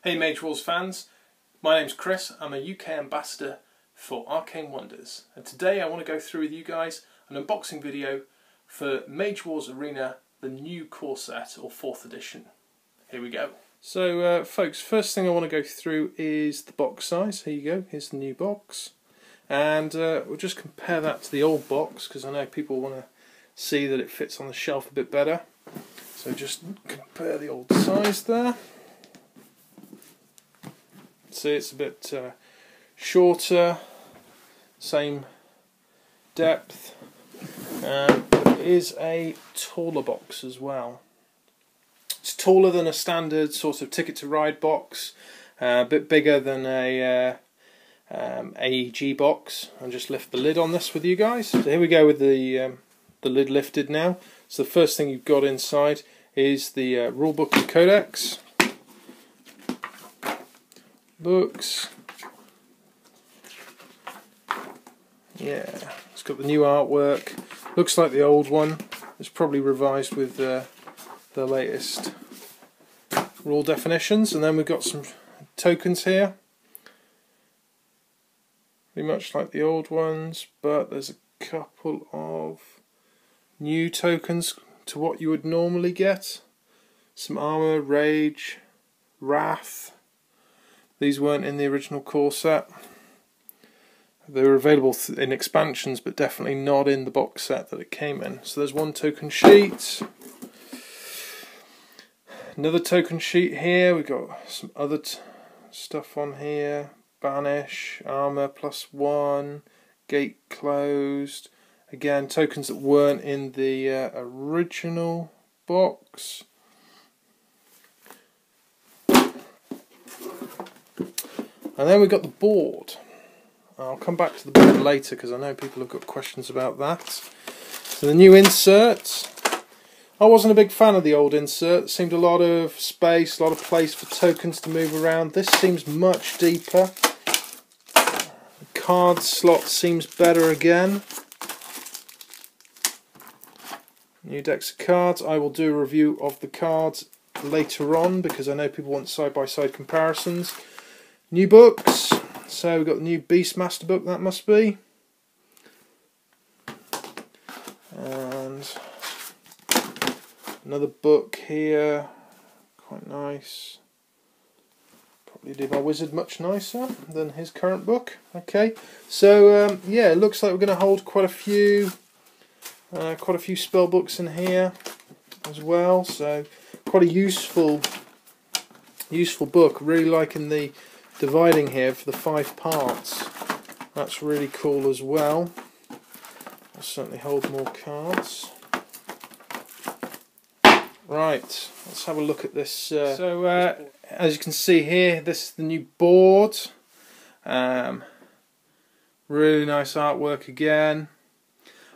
Hey Mage fans, my name's Chris. I'm a UK ambassador for Arcane Wonders, and today I want to go through with you guys an unboxing video for Mage Wars Arena, the new core set or 4th edition. Here we go. So folks, first thing I want to go through is the box size. Here you go, here's the new box, and we'll just compare that to the old box because I know people want to see that it fits on the shelf a bit better. So just compare the old size there. See, it's a bit shorter, same depth, but it is a taller box as well. It's taller than a standard sort of Ticket to Ride box, a bit bigger than a AEG box. I'll just lift the lid on this with you guys. So here we go with the lid lifted now. So the first thing you've got inside is the rulebook and codex. Books. Yeah, it's got the new artwork. Looks like the old one. It's probably revised with the latest rule definitions. And then we've got some tokens here. Pretty much like the old ones, but there's a couple of new tokens to what you would normally get. Some armor, rage, wrath. These weren't in the original core set. They were available in expansions, but definitely not in the box set that it came in. So there's one token sheet. Another token sheet here. We've got some other stuff on here. Banish, armor +1, gate closed. Again, tokens that weren't in the original box. And then we've got the board. I'll come back to the board later because I know people have got questions about that. So the new insert. I wasn't a big fan of the old insert. It seemed a lot of space, a lot of place for tokens to move around. This seems much deeper. The card slot seems better again. New decks of cards. I will do a review of the cards later on because I know people want side-by-side comparisons. New books. So we've got the new Beastmaster book, that must be. And another book here. Quite nice. Probably did my wizard much nicer than his current book. Okay. So yeah, it looks like we're going to hold quite a few spell books in here as well. So quite a useful book. Really liking the dividing here for the 5 parts. That's really cool as well. I'll certainly hold more cards. Right, let's have a look at this. As you can see here, this is the new board. Really nice artwork again.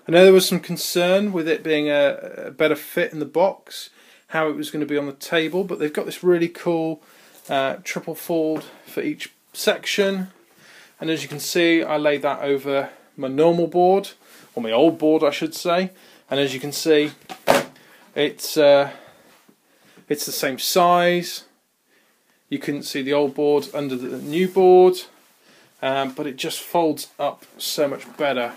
I know there was some concern with it being a better fit in the box, how it was going to be on the table, but they've got this really cool triple fold for each section, and as you can see I laid that over my normal board, or my old board I should say, and as you can see it's the same size. You couldn't see the old board under the new board, but it just folds up so much better,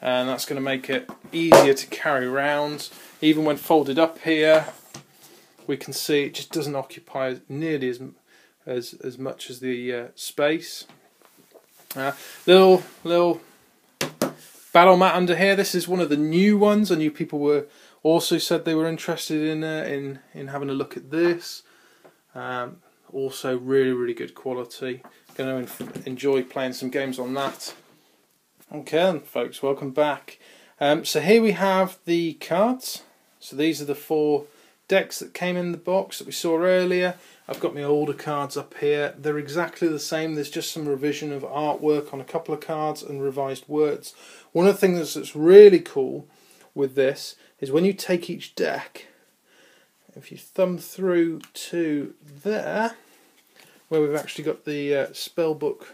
and that's going to make it easier to carry around. Even when folded up here, we can see it just doesn't occupy nearly as much as the space. Little battle mat under here. This is one of the new ones. I knew people were also said they were interested in having a look at this. Also really good quality. Going to enjoy playing some games on that. Okay then, folks, welcome back. So here we have the cards. So these are the 4 decks that came in the box that we saw earlier. I've got my older cards up here. They're exactly the same. There's just some revision of artwork on a couple of cards and revised words. One of the things that's really cool with this is when you take each deck, if you thumb through to there, where we've actually got the spell book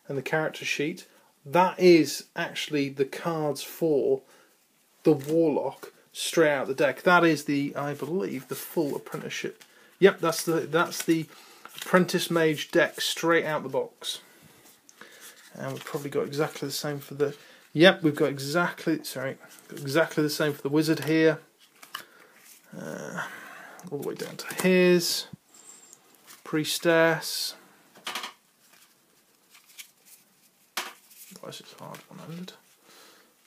and the character sheet, that is actually the cards for the Warlock straight out the deck. That is the, I believe, the full apprenticeship. Yep, that's the Apprentice Mage deck straight out the box. And we've probably got exactly the same for the... Yep, we've got exactly the same for the Wizard here. All the way down to his. Priestess. Why is it hard? 100.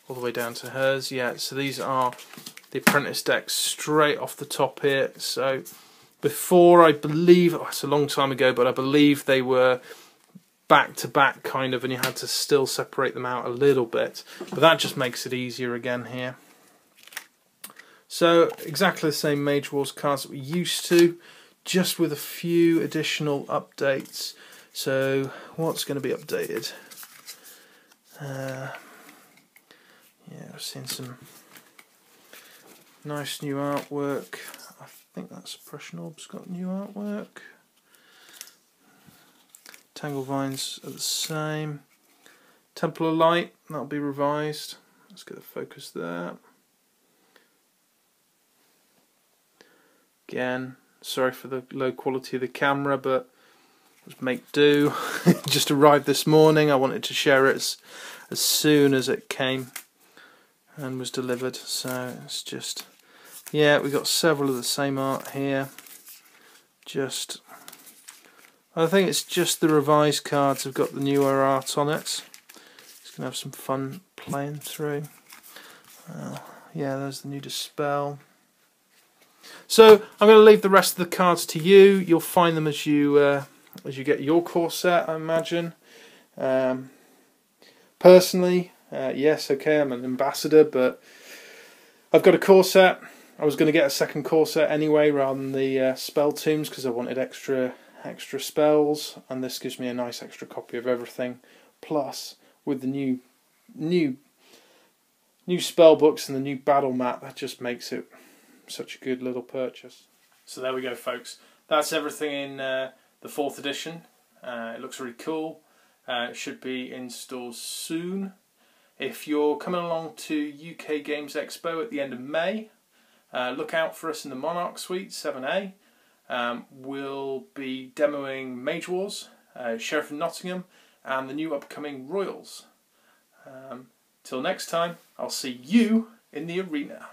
All the way down to hers. Yeah, so these are the Apprentice decks straight off the top here. So before, I believe, it's a long time ago, but I believe they were back to back kind of, and you had to still separate them out a little bit, but that just makes it easier again here. So exactly the same Mage Wars cards that we used to, just with a few additional updates. So what's going to be updated? Yeah, I've seen some nice new artwork. I think that Suppression Orb's got new artwork. Tangle Vines are the same. Temple of Light, that'll be revised. Let's get the focus there. Again, sorry for the low quality of the camera, but let's make do. It just arrived this morning. I wanted to share it as soon as it came and was delivered. So it's just, yeah, we've got several of the same art here. I think it's just the revised cards have got the newer art on it. It's going to have some fun playing through. Yeah, there's the new Dispel. So I'm going to leave the rest of the cards to you. You'll find them as you get your core set, I imagine. Personally, yes, okay, I'm an ambassador, but I've got a core set. I was going to get a second core set anyway, rather than the spell tombs, because I wanted extra spells, and this gives me a nice extra copy of everything. Plus, with the new spell books and the new battle mat, that just makes it such a good little purchase. So there we go, folks. That's everything in the 4th edition. It looks really cool. It should be in stores soon. If you're coming along to UK Games Expo at the end of May, look out for us in the Monarch Suite 7A. We'll be demoing Mage Wars, Sheriff of Nottingham, and the new upcoming Royals. Till next time, I'll see you in the arena.